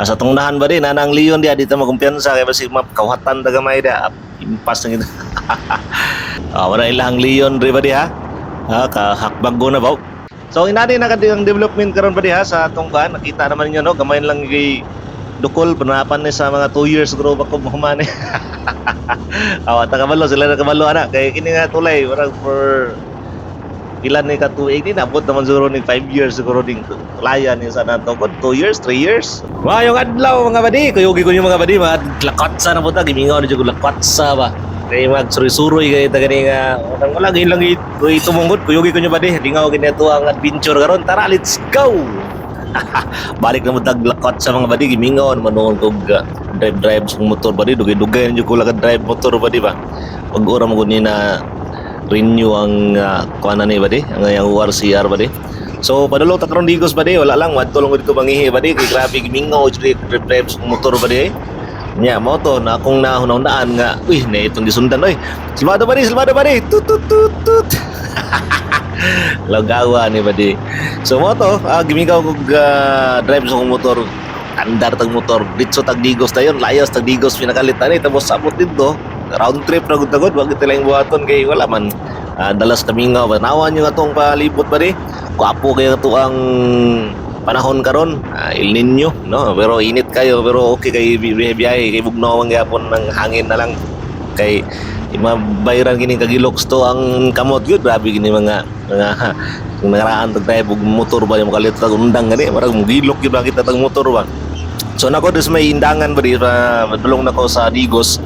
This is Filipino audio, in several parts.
Sa tungdahan ba din, nanang Leon dia dito magkumpiyansa kay basi mapkawhatan dagamay dia. Impas na gito. Wala ilang Leon ri ba di ha? Kahakbago na ba? So inani na kadiyang development karon ba di ha sa tungban, nakita naman niyo no, gamay lang gi dukol panapan ni sa mga 2 years siguro ba ko humane. Ta kabalo sila na kabalo ana kay kini nga tulay parang for ilan ni katuig ni nabot naman siguro ni 5 years siguro ding tulayan ni sa nato 2 years 3 years. Mayong adlaw mga badi, kuyugi ko yung mga badi, mga lakatsa na po ta, gimingaw na dyan lakatsa ba. Kaya magsuri-suroy kayo ta gani nga, wala gayun lang ito mungkot, kuyugi ko nyo badi, lingaw gani ito ang adventure karon. Tara, let's go! Balik na mo tag lakatsa mga badi, gimingaw naman noon kong drive sa motor badi, dugay-dugay na dyan ko lang drive motor badi ba. Pag-ura mo ko na renew ang kuana ni badi, ang ORCR badi. So padulong ta karon digos badi, wala lang wadto lang dito mangihi badi kay grabe gimingaw drive sa motor badi. Nya mo to na akong nahunahunaan nga, uy na itong gisundan oy. Silmado badi, tut tut tut tut. Lagawa ni badi. So mo to, gimingaw kog drive sa motor. Andar tag motor, ditso tag digos dayon, layas tag digos pinakalit ani tapos sabot dito. Round trip na gud wag lang buhaton kay wala man dalas kamingaw banawan yung atong palibot ba di kuapo kayo to ang panahon karon El Nino no pero init kayo pero okay kay biyahe kay bugnaw ang gyapon ng hangin na lang kay mabayran kining kagiloks to ang kamot gyud grabe kini mga nangaraan tag tayo bug motor ba mo kalit tag undang gani marag gilok gyud kita tag motor ba. So nako des may indangan ba di madulong nako sa Digos.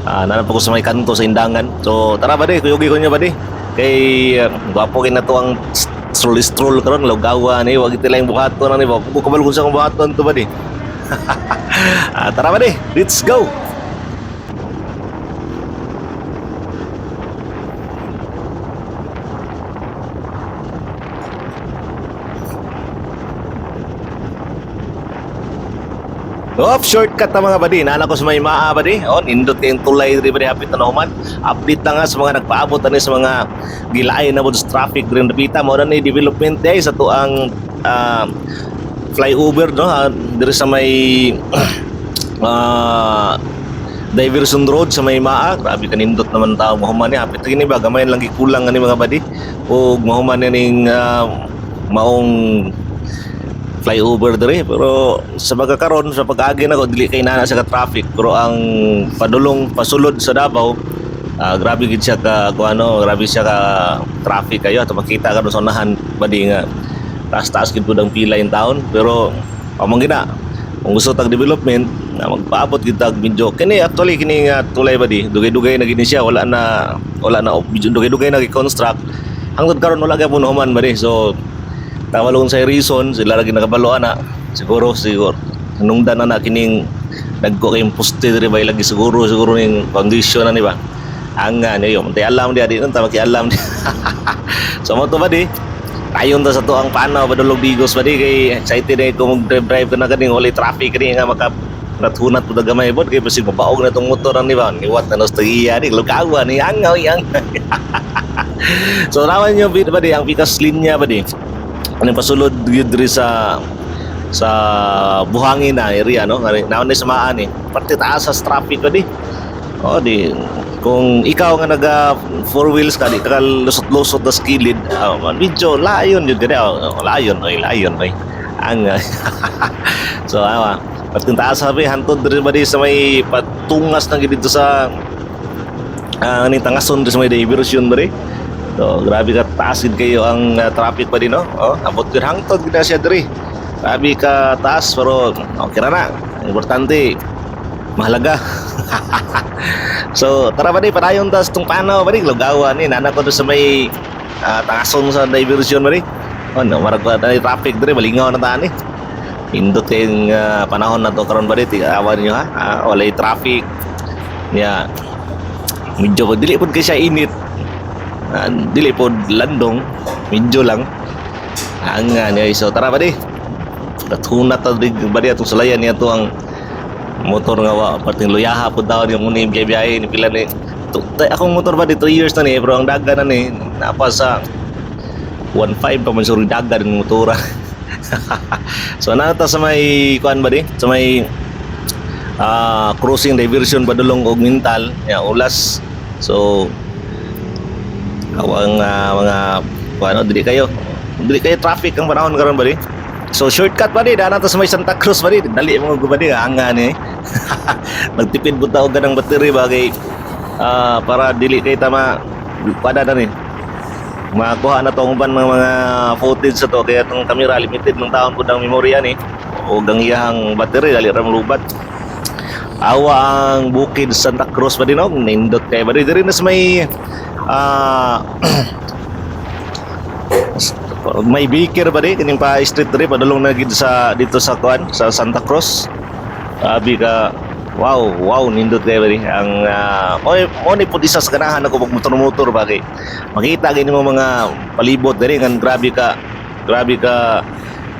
Nanap ko sa may kanto sa indangan. So tara ba di, kuyugi ko niya ba di. Kay gwapo kay na to ang stroll karon lagawa ni wag iti lang buhaton ani ba. Ko kabalo sa buhaton to ba di. Tara ba di, let's go. Shortcut na mga badi, nana ko sa may maa badi. Nindot kayong tulay rin badi, hapit na naman. Update na nga sa mga nagpaabot na sa mga gilain na mo sa traffic rin napita. Mao na ni development ay sa to ang flyover no, diri sa may diversion road sa may maa. Grabe kanindot naman tao mahuman ni hapit gini ba gamay lang gikulang ani mga badi. O mahuman ning maong flyover diri pero sa pagkakaron sa pag-agi nako dili kay nana sa traffic pero ang padulong pasulod sa Davao grabe gid siya ka grabe siya ka traffic kayo ato makita ka sa unahan badi nga taas gid pud ang pila in town pero among gina kung gusto tag development na magpaabot gid tag medyo kini actually kini nga tulay badi dugay-dugay na gid siya wala na dugay-dugay na gi-construct hangtod karon wala gyud human badi so tawalon sa reason sila lagi nakabaloan na siguro nungdan na kining dagko kayong poste diri bay lagi siguro ning condition na ni ba ang niyo mantay alam dia di nanta makialam di. So mo to ba di ayon ta sa to ang panaw padulog Digos ba di kay excited ay ko mag-drive na kaning wala traffic kani nga maka nathunat pud gamay bod kay basig mabaog na tong motor ni ba niwat na nostalgia di lugawa ni angaw yang. So naman yung ba di ang pikas linya ba di ano pasulod diri sa buhangin na area no naon sa maan parte taas sa traffic ba di di kung ikaw nga naga four wheels ka di ka lusot-lusot na skilid medyo layon yun gani layon ang so parte taas sabi hantod diri ba di sa may patungas na dito sa aning tangason diri sa may diversion diri. So, grabe ka taas gid kayo ang traffic pa din no. Abot gid hangtod gid siya diri. Grabe ka taas pero okay na. Ang importante mahalaga. So, tara ba di padayon tas tung panaw ba di lugawan ni nana ko sa may tangason sa diversion ba di. Marag pa tayo traffic diri malingaw na ta ni. Indot kayong panahon na to karon ba di awan niyo ha. Walay traffic. Nya medyo dili pud kay siya init. Dili po landong medyo lang ang so tara ba di natunat ta ba di atong salayan niya to ang motor nga wa parting luyaha po daw yung muna yung biyahe ni pila ni akong motor ba di 3 years na ni pero ang daga na ni napa sa 1.5 pa man suri daga ng motora. So nata sa may kuan ba di? Sa may crossing diversion Badulong og Mintal, ya ulas. So awang mga kuano dili kayo traffic ang panahon karon ba di? So shortcut ba di daan nato sa may Santa Cruz ba di? Dali mo ba di anga ni. Nagtipid pud ta og ganang battery ba kay para dili kay tama pada na ni. Makuha na tong uban mga footage sa to kaya tong camera limited ng taon pud ang memorya ni. O ang iyang battery dali ra malubat. Awa ang bukid Santa Cruz ba din og nindot kay ba diri na sa may may Baker ba di kining pa street diri padulong na gid sa dito sa kuan sa Santa Cruz. Abi ka wow nindot kay ba di ang mo ni pud isa sa ganahan ako pag motor-motor ba kay makita gini mo mga palibot diri kan grabe ka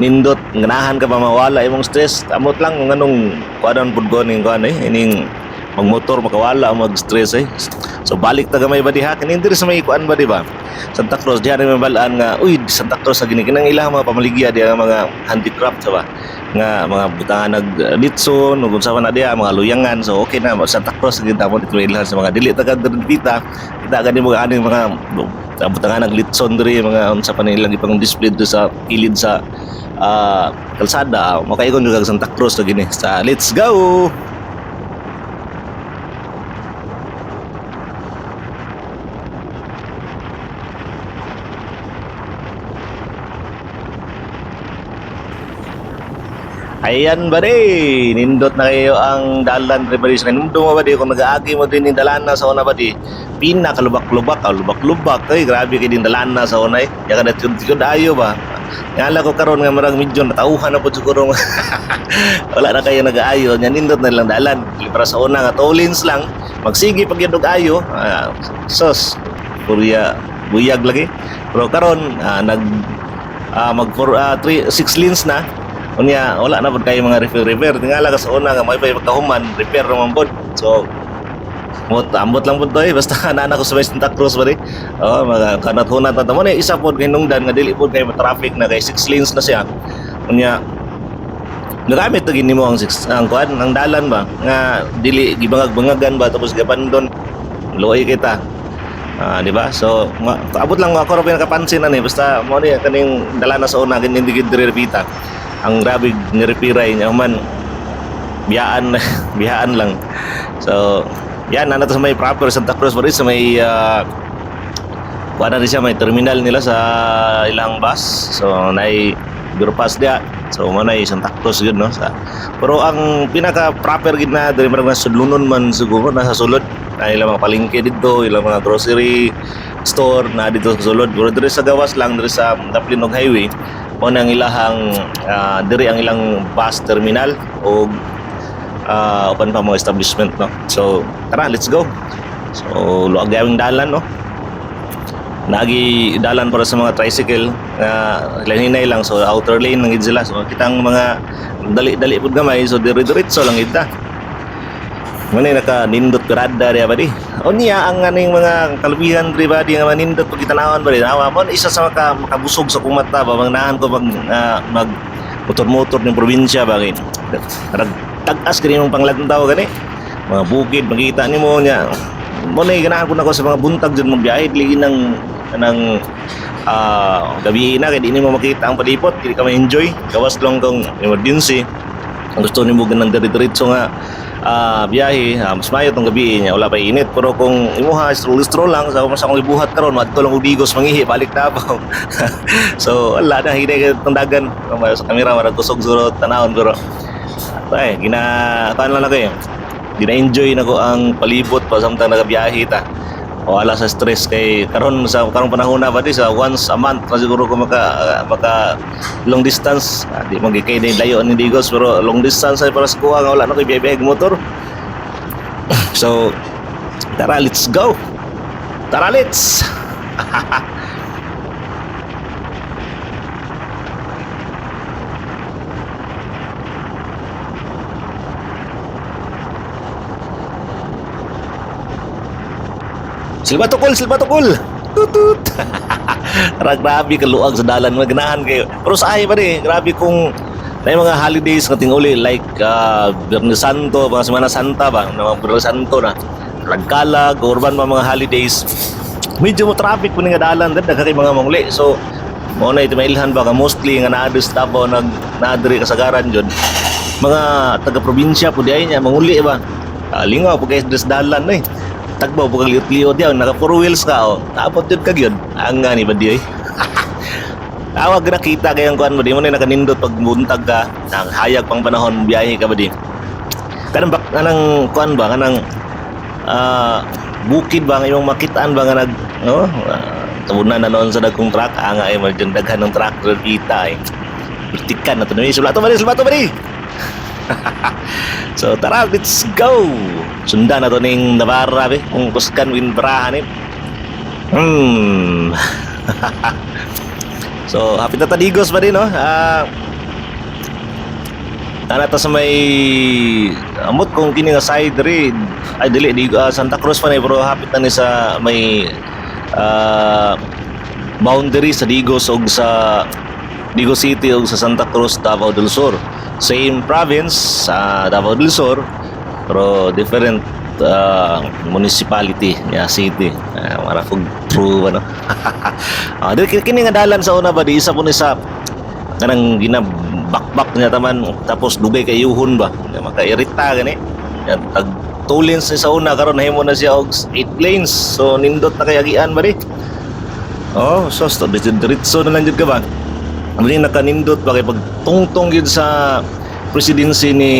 nindot ganahan ka pa mawala imong stress amot lang nganong kuan pud ko ning kuan ining magmotor makawala mag stress so balik ta gamay ba diha kanin diri sa may kuan ba di ba Santa Cruz diha may balaan nga uy Santa Cruz sa gini kinang ilang mga pamaligya diha mga handicraft sa ba nga mga butangan nag litson ug unsa man na diha mga luyangan so okay na Santa Cruz gid ta mo dito ilhan sa mga dili taga dita kita gani mga aning mga butangan nag litson diri mga unsa pa nilang ipang display do sa kilid sa kalsada makaigon juga sa Santa Cruz lagi ni sa let's go. Ayan ba di, nindot na kayo ang dalan rin ba di sa kanindong ba di, kung nag-aagi mo din yung dalan na sa una ba di, pinakalubak-lubak, lubak-lubak, grabe kayo din dalan na sa una yakan at tikod ayo ba, ngala ko karon nga marang medyo natauhan na po siguro, wala na kayo nag-aayo, nindot na lang dalan, para sa una nga, 2 lanes lang, magsigi pag yun ayo, sos, buyag lagi, pero karon mag 6 lanes na, unya wala na pud kayo mga repair tingala ka sa una nga may pagkahuman repair naman pud so ambot lang pud to basta ana ko sa Santa Cruz ba di mga kanat hunat ta mo ni isa pud hinungdan nga dili pud kay traffic na kay 6 lanes na siya unya nagamit to gini mo ang kuan ang dalan ba nga dili gibangag-bangagan ba tapos gapandon luoy kita di ba so abot lang ako ra pinakapansin ani basta mo ni kaning dalan na sa una gid hindi gid repita ang grabe nirepiray niya man biyaan lang so yan na sa may proper Santa Cruz sa may kuana rin siya may terminal nila sa ilang bus so nay Gropass dia so manay Santa Cruz yun no pero ang pinaka proper gid na diri marang sudlunon man siguro nasa sulod na ilang mga palengke dito ilang mga grocery store na dito sa sulod pero diri sa gawas lang diri sa Daplinog Highway o nang ilahang diri ang ilang bus terminal o open pa mga establishment no so tara let's go so luag gawing dalan no nagi dalan para sa mga tricycle lahinay lang so outer lane nang gid sila so kitang mga dali pud gamay so diretso lang gid ta manay naka nindot grada diya ba di o niya ang aning mga kalubihan diri ba di nga manindot pag kitanawan ba di nawa mo isa sa makabusog sa kumata ba mangnahan ko mag motor ng probinsya ba kay tag-as kini mong panglantaw gani mga bukid makita nimo nya mo nay ganahan ko nako sa mga buntag jud magbiyahe ligi ng gabi na kay di nimo makita ang palibot dili ka ma-enjoy gawas lang kung emergency gusto nimo ganang diretso nga biyahe mas mayo tong gabi niya wala pa init pero kung imuha stroll lang sa akong ibuhat karon madto lang og digos mangihi balik Davao so wala na hinay tong dagan sa kamera mara kusog suro tanawon pero ay kan lang kayo gina-enjoy nako ang palibot pa samtang nagabiyahe ta wala sa stress kay karon panahon na ba di sa once a month na siguro ko maka long distance di magikay na layo ni Digos pero long distance ay para sa kuha nga wala na koy biyaheng motor so tara let's go tara let's Silba tukul tutut Grabe kaluag sa dalan maganahan kayo. Pero sa ay pa di, grabe kung na yung mga holidays nga tinguli like Biyernes Santo, mga Semana Santa ba, na mga Biyernes Santo na Lagkalag, urban mga holidays. Medyo mo traffic po nga dalan, dahil kay mga manguli. So, mo na ito mailhan ba ka mostly nga naadus Davao naadiri kasagaran jud. Mga taga-probinsya po diay niya manguli ba. Lingaw po guys des dalan eh. Tagbaw po kag liot-liot diyan, naka four wheels ka oh. Tapos jud kag yun. Ang nga ni ba di eh. Awag na kita kayang kuan mo di mo na nakanindot pag buntag ka, hayag pang panahon biyahe ka ba di. Kanang kuan ba kanang bukid ba nga yung makitaan ba nga tabunan na noon sa dagkong truck nga ay daghan ng truck ron kita eh. Bertikan na to ni sulato ba di. So tara, let's go. Sundan na to ning Navarra be, kung kuskan winbrahan eh. So hapit na Tadigos ba din no? Nata sa may amot kung kini nga side red ay dili di Santa Cruz pa ni pero hapit na ni sa may boundary sa Digos ug sa Digos City ug sa Santa Cruz, Davao del Sur. Same province sa Davao del Sur pero different municipality niya city. Marafog true ano. Dili kini nga dalan sa una ba di isa po ni sa kanang ginabakbak niya taman tapos dugay kay yuhon ba makairita gani yan tag 2 lanes ni sa una karon nahimo na siya og 8 lanes so nindot na kay agian ba di so diretso na lang jud ka ba muli nakanindot ba kay pagtungtong yun sa presidency ni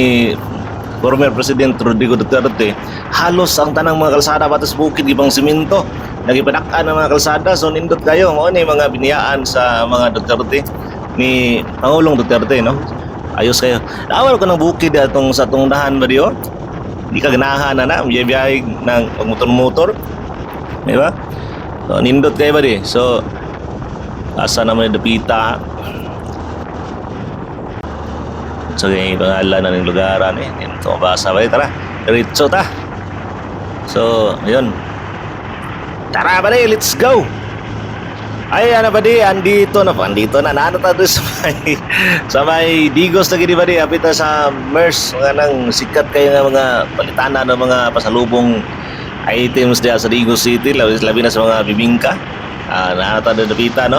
former President Rodrigo Duterte halos ang tanang mga kalsada batas bukid ibang simento nagipadak-an ang mga kalsada so nindot kayo mo ni mga biniyaan sa mga Duterte ni Pangulong Duterte no ayos kayo nawal ko ng bukid atong sa atong dahan ba diyo di ka ganahan na biyahe ng motor di ba so nindot kayo ba di so asa naman yung dapita so yung pangalan na ng lugaran ito mabasa ba tara diretso ta so yun tara ba di let's go. Ay ano ba di andito na naano tayo sa may Digos na gini ba di apit na sa MERS mga nang sikat kayo nga mga palitana ng mga pasalubong items diya sa Digos City labi na sa mga bibingka naano tayo napita no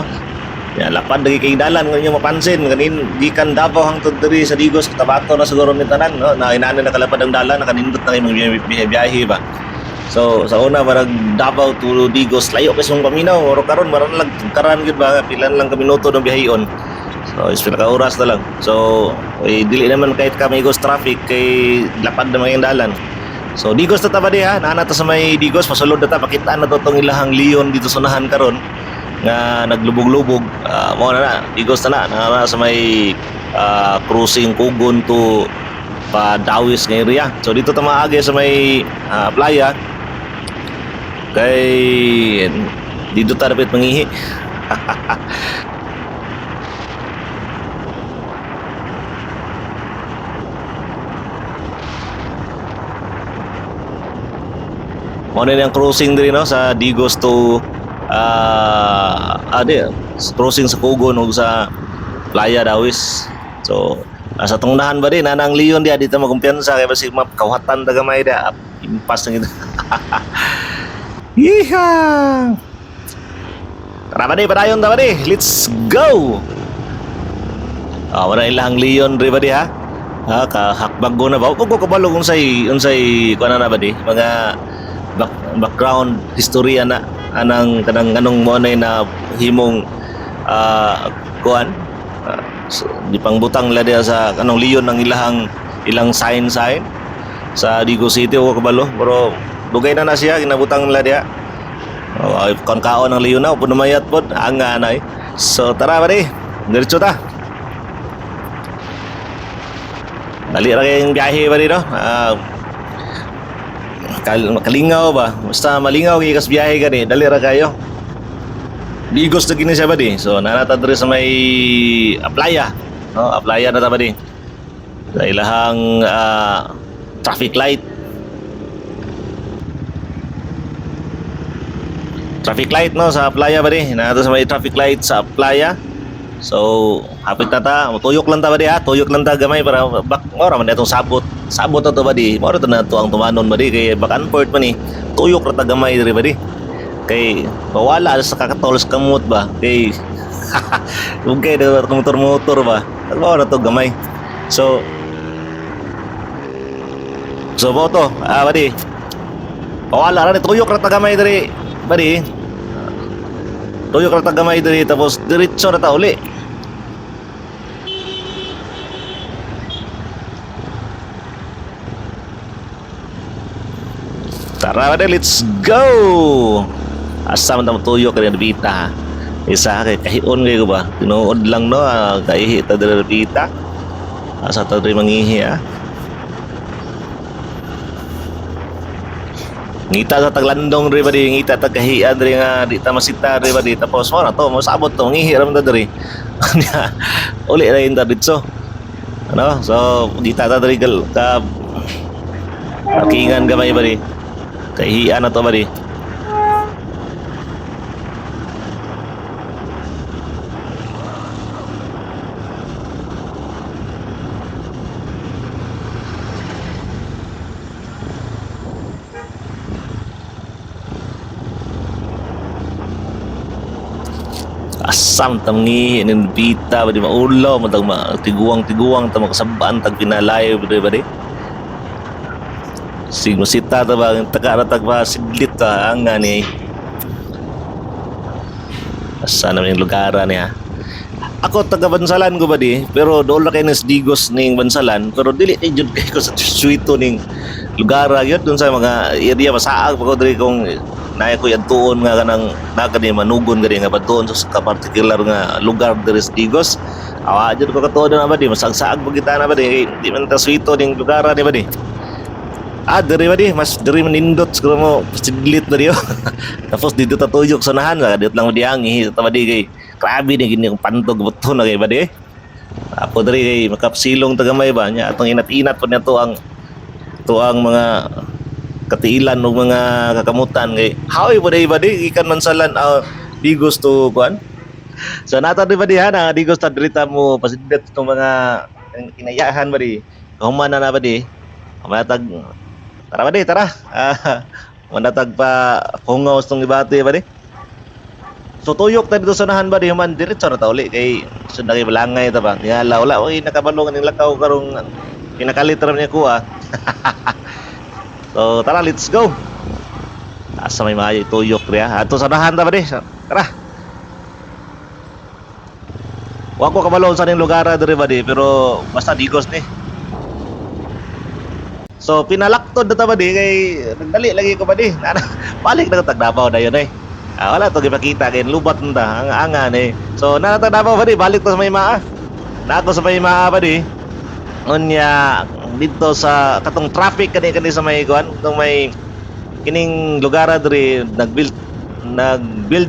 yan lapad lagi kay dalan nga mapansin kanin gikan Davao hangtod diri sa Digos Cotabato na siguro ni tanan no na inana nakalapad ang dalan nakanindot na kay mga biyahe ba. So sa una marag Davao to Digos layo pa sung paminaw oro karon maran lang karan gid ba pilan lang ka minuto ng biyaheon. So is pila ka oras na lang. So dili naman kahit ka may ghost traffic kay lapad na mga dalan. So Digos ta ba di ha naana ta sa may Digos pasulod na ta pakita na to tong ilahang leon dito sa unahan karon nga naglubog-lubog mo na Digos na sa may crossing Kugon to pa Dawis nga area. So dito ta maagi sa may playa kay dito ta dapat mangihi. Mo na yung crossing diri no sa Digos to crossing sa Kugon ug sa Playa Dawis. So sa tungdahan ba din nanang leon dia dito magkumpiyansa kay basig mapkawhatan dagamay da impas na gid. Yeehaw! Tara ba di, padayon ta ba di? Let's go! Wala ilang leon rin ba di ha? Kahakbag ko na ba? Huwag ko kabalog unsay kuha na ba di? Mga background history na anang kanang mo na himong kuan so, di pang butang la dia sa kanong leon ng ilang sign sa Digos City o kabalo pero dugay na siya ginabutang nila diya kon kaon ng leon na upo namayat pod ang anay so tara ba di diretso ta dali ra kayong biyahe ba di no makalingaw ba basta malingaw kay kas biyahe gani dali ra kayo Digos na gini siya ba di so nanata diri sa may playa no playa na ta ba di sa ilahang traffic light traffic light no sa playa ba di. Nato sa may traffic light sa playa. So, hapit na ta, tuyok lang ta ba di ha? Tuyok lang ta gamay para ora man itong sabot. Sabot na to ba di? Mora to na to ang tumanon ba di kay back-and-forth man ni. Tuyok ra ta gamay diri ba di. Kay bawala sa kakatols kamot ba. Kay ugay na motor-motor ba. Mora to gamay. So, boto, ba di. Bawala ra ni tuyok ra ta gamay diri ba di. Tuyok ra ta gamay diri tapos diretso na ta uli. Tara ba let's go. Asa man ta tuyok kay bita. Isa kay kahion kay ko ba. Tinuod lang no kay ta diri bita. Asa ta diri mangihi Ngita sa taglandong ri ba di ngita ta kahian ri nga di ta masita ri ba di tapos mo na to mo sabot to ngihi ra man ta diri. Uli ra inta ditso. Ano? So di ta diri ka pakingan gamay ba di. Kahian na to ba di. Asam tangi nin bita ba di maulaw matag tiguang ta makasabaan tag pinalayo ba di sig masita ta ba taka tag ba sidlit ta ang ngani asa naman yung lugar niya. Ako taga Bansalan ko ba di pero doon kay nas Digos ning Bansalan pero dili kay jud kay ko sa suito ning lugar gyud dun sa mga area masaag pa ko diri kung naya ko yan tuon nga kanang nakani manugon gani nga doon sa particular nga lugar diri sa Digos. Awa jud ko katuod na ba di masagsaag pag kita na ba di di man ta suito ning lugar ni ba di. Diri ba di mas diri manindot siguro mo sidlit na diyo. Tapos dito ta tuyok sa nahan dito lang diangi ta ba di kay grabe ni gini pantog buto na kay ba di. Ako diri kay makapsilong tagamay ba nya atong inat-inat pa niya to ang mga katiilan ng mga kakamutan kay how ba di ikan Mansalan Digos to kuan. So nata di ba di ha na Digos ta drita mo pasiddet tong mga inayahan ba di human na ba di manatag tara ba di tara manatag pa hungaw tong ibati ba di. So tuyok ta dito sa nahan ba di human diretso na ta uli kay sud kay balangay ta ba tingala wala oy nakabalo ning lakaw karong pinakalit ra niya ko So tara let's go. Asa may maayo tuyok riya. Ato sa nahan ta ba di? Tara. Wa ko kabalo sa ning lugar diri ba di pero basta Digos ni. So pinalaktod na ta ba di kay nagdali lagi ko ba di. Balik na tag Davao dayon wala to gipakita kay lubat ta ang angan So natag Davao ba di balik to sa may maa. Nako sa may maa ba di. Unya dito sa katong traffic kani sa may kuan katong may kining lugar diri nagbuild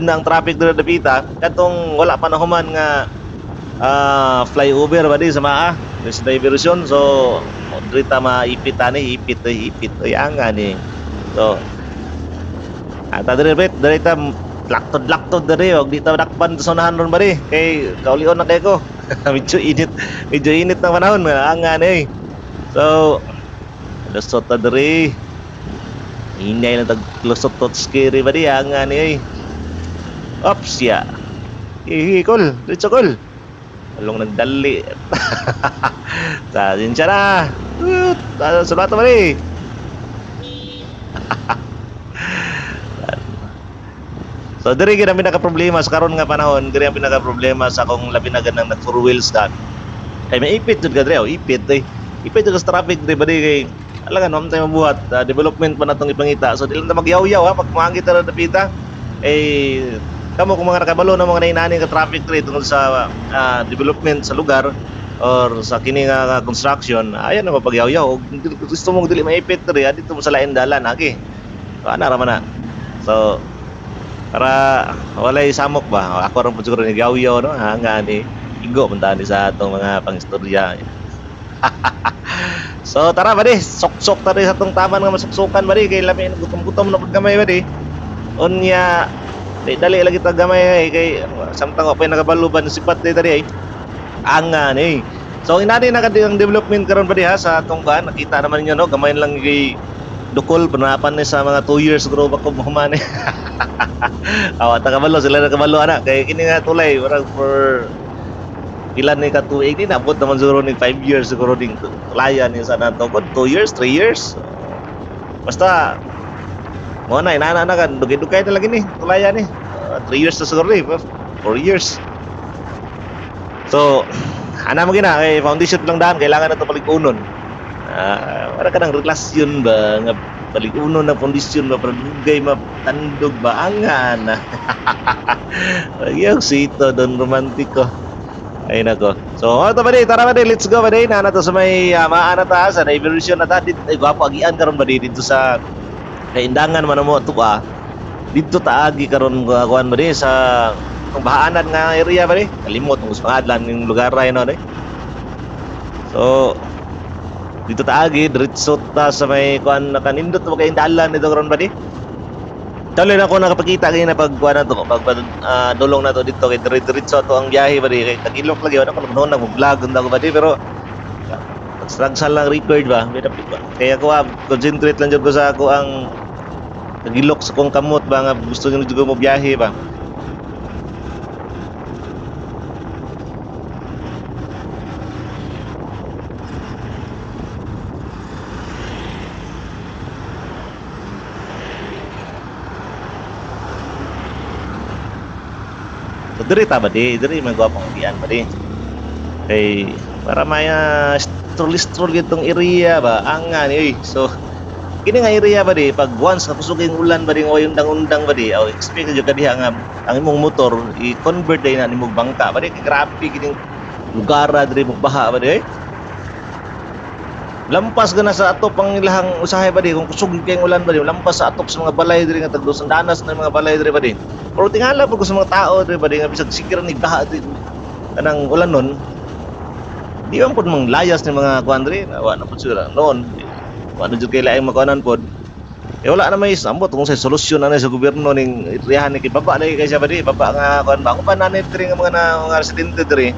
na ang traffic diri dapita katong wala pa nahuman nga flyover ba di sa maa sa diversion so diri ta maipit ipit anga ni so ata diri ta laktod diri og di ta dakpan sa unahan ron ba di kay kaulion na kay ko medyo init ng panahon anga ni. So, lusot ta diri. Inay lang tag lusot tot scary ba di nga ni. Ops ya. Kol, diretso kol. Along nagdali. Sa sinsya na. Sulat ba di. So diri gyud ang pinaka-problema sa karon nga panahon, diri ang pinaka-problema sa akong labi na ganang nag four wheels ka. Kay may ipit jud ka diri, ipit ipit jud sa traffic diri ba di kay alangan mo tayo mabuhat development pa natong ipangita. So dili na magyaw-yaw pag maangit ra dapita. Kamo kung mga nakabalo na mga nainani ka traffic diri tungod sa development sa lugar or sa kini nga construction, ayan na mapagyaw-yaw. Gusto mo dili maipit diri dito mo sa lain dalan agi. So ana ra man na. So para walay samok ba ako ron pud siguro ni yaw-yaw no nga ni igo man tani sa atong mga pangistorya. So tara ba di sok-sok tari sa atong taman nga masuksukan ba di kay lamin gutom-gutom na pud kamay ba di unya Dali lagi ta gamay kay samtang wa pa nakabaluban sipat diri ay angan eh. So inani na kadi ang development karon ba diha sa atong kuan nakita naman niyo no gamay lang kay dukol panapan ni sa mga 2 years siguro ba ko mahuman eh. Awa ta kabalo sila na kabalo ana kay kini nga tulay parang for ilan ni katuig ni nabot naman siguro ni 5 years siguro ding tulayan ni sa nato 2 years 3 years. Basta mo na inana na kan dugay-dugay na lagi ni tulayan ni 3 years na siguro ni 4 years. So ana mo gina kay foundation lang daan kailangan na to paligunon. Para ka ng relasyon ba nga paligunon na foundation ba para dugay matandog ba angan. Yung sito don romantiko. Ay nako. So ano ba di tara ba di let's go ba di na to sa may maana ta sa diversion na ta dito ay gwapo agian karon ba di dito sa kaindangan man mo to ba. Dito taagi karon kuan ba di sa kung bahaanan nga area ba di kalimot kung pangadlan ng lugar ra no di. So dito taagi diretso ta sa may kuan na kanindot mo kay dalan dito karon ba di. Tuloy na ako nakapakita kayo na pagkuha na to, dulong na to dito kay diretso to ang biyahe ba di kay tagilok lagi ako noon nag-vlog unda ko ba di pero struggle lang record ba kaya ko concentrate lang jud ko sa ako ang tagilok sa kong kamot ba nga gusto niyo jud mo biyahe ba. So diri ta ba di, diri magwapong diyan ba di. Kay para may stroll itong area ba angan eh. So kini nga area ba di pag once napusuging ulan ba di o undang-undang ba di o expect jud kadiha nga ang imong motor i-convert day na nimong bangka ba di kay grabe kining lugar diri mo baha ba di. Lampas ka na sa atop ang ilahang usahay ba di kung kusog kayong ulan ba di lampas sa atop sa mga balay diri nga tagdos ang danas ng mga balay diri ba di. Pero tingala po sa mga tao diri ba di nga bisag sigiran ni baha diri kanang ulan nun. Di man pud mang layas ni mga kuan diri wa na pud sila noon. Wa na jud kay laing makuanan pod. Wala na may sambot kung sa solusyon na sa gobyerno ning iriyahan ni kay baba na kay siya ba di baba nga kuan ba ko pa nanit diri nga mga residente diri.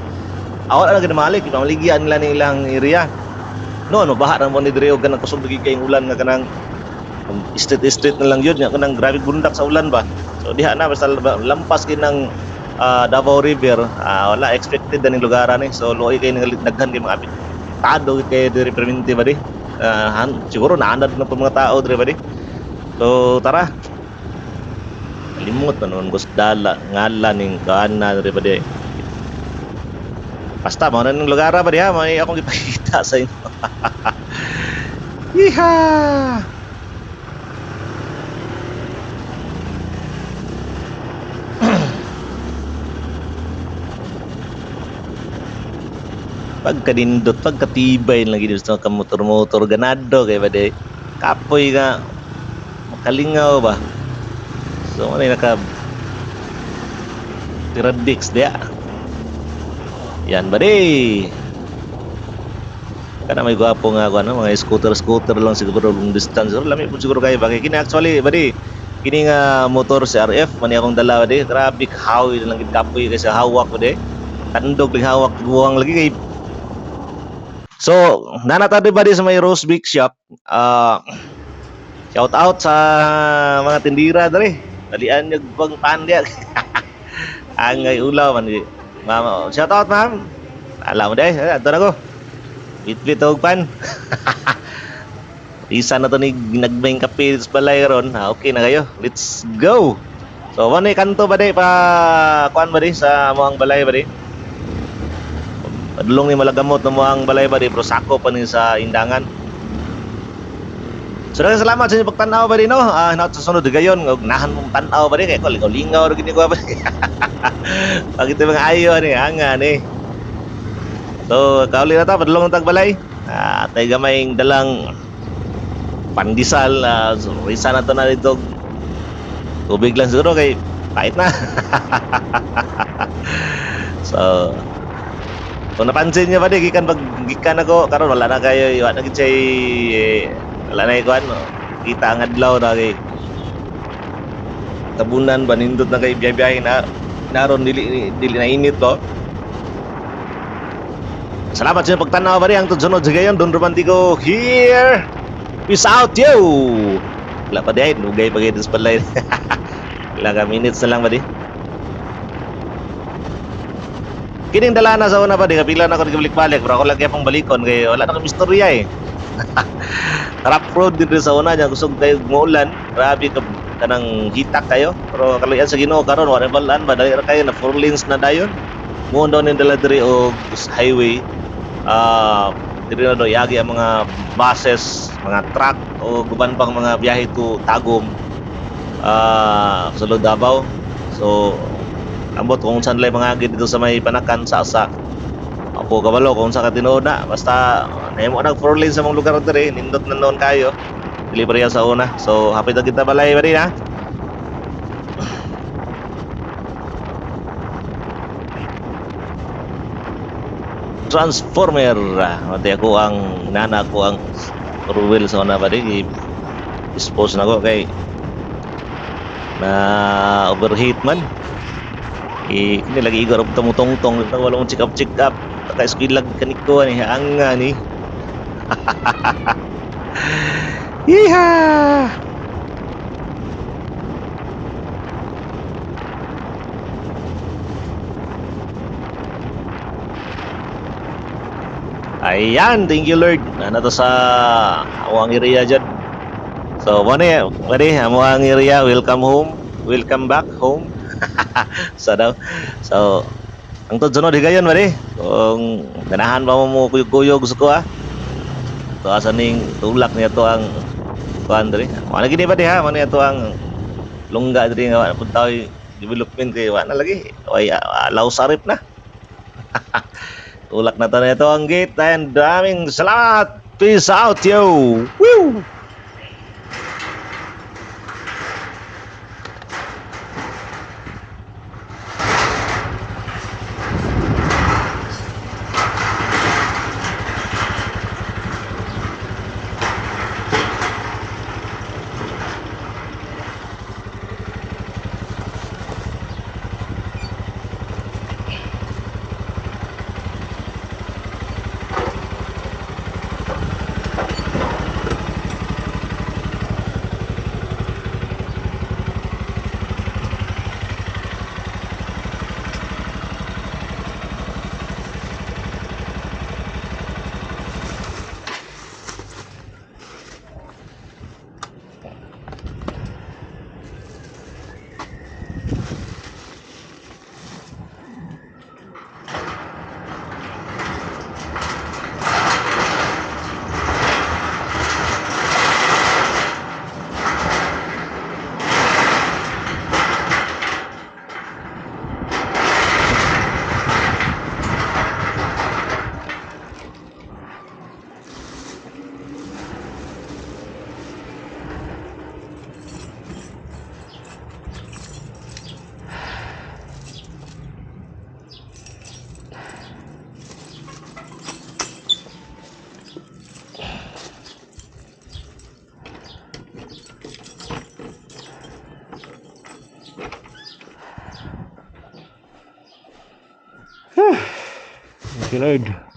Awala na gid malik pamaligyan nila ning ilang area. No baha ra mo ni diri og kanang kusog kay ulan nga kanang street na lang yun nga kanang grabe bundak sa ulan ba. So diha na basta lampas kinang Davao River wala expected na ning lugar ni. So luoy kay daghan kay mga apit tado kay diri perminti ba di. Siguro naanad na po mga tao diri ba di. So tara limot na noon gusdala ngala ning kaana diri ba di. Basta mo na ning lugar ba di ha may akong ipakita sa inyo. Iha! Pagkanindot, pagkatibay lang gid sa kamotor-motor ganado kay ba di. Kapoy nga makalingaw ba. So ano naka Tiradix dia. Yan ba di. Kana may gwapo nga ako mga scooter lang siguro long distance siguro lami po siguro kay bagay kini actually ba di kini nga motor si RF man akong dala ba di grabe hawi lang gid kapoy kay sa hawak ba di tandog lig hawak buwang lagi kay. So nanata di ba di sa may Rose Big Shop shout out sa mga tindira dali dalian yung bang pandya. Angay ulaw man di mama shout out ma'am alam mo dai ato na ko bit og pan. Isa na to ni nagmayng kape sa balay ron. Okay na kayo. Let's go. So ano kanto ba di pa kuan ba di sa moang balay ba di? Padulong ni malagamot na moang balay ba di pero sako pa ni sa indangan. So salamat sa inyong pagtanaw ba di no. Not sa sunod gayon og nahan mong tanaw ba di kay ko lingaw ra gini ko ba di. Pag ito mga ayo ni angan ni. So kauli na ta padulong tag balay. Tay gamayng dalang pandisal so, isa na to na dito tubig lang siguro kay pait na. So kung napansin niyo ba di gikan ako karon wala na kayo iwa na gid say wala na ikuan no? Kita ang adlaw na kay tabunan ba nindot na kay biyahe na naron dili na init ba. Salamat sa inyong pagtanaw pare ang sunod sa gayon Don Romantico here. Peace out yo. Wala pa diay nugay pa gyud sa palay. Ilang ka minutes na lang ba di? Kining dala na sa una pa di kapila na ko balik-balik pero ako lagi pang balikon kay wala na kami istorya eh. Rough road din rin sa una niya gusto kayo umulan grabe ka kanang hitak kayo pero kaluyan sa Ginoo karon wala balaan ba dali ra kayo na 4 lanes na dayon mo daw ni dala diri og highway diri na do yagi ang mga buses mga truck o guban pang mga biyahe to Tagum sulod Davao so ambot kung saan lay mga agid dito sa may Panakan sa asa ako kabalo kung sa katinood na basta nahimo nag 4 lanes sa mga lugar diri nindot na noon kayo dili pa riya sa una so hapit na kita balay ba rin ha. Transformer mati ako ang nana ko ang ruwel sa una ba rin dispose na ko kay na overheat man kini lagi igor tumutong-tong wala mong check up ka-squilag kaniko ni ang ni. Yeehaw! Ayan, thank you Lord. Na to sa awang area dyan. So, muna amo ang area, welcome home. Welcome back home. So daw. So, ang sunod higayon mari. Kung ganahan pa mo kuyog-kuyog gusto ko ha. To asa ning tulak niya to ang kuan diri. Wala gini ba di ha? Mano to ang lungga diri nga puntaw development kay wala lagi. Ay alaw sarip na. Tulak na to ito ang gate and daming salamat. Peace out yo. Woo! Thank you Lord.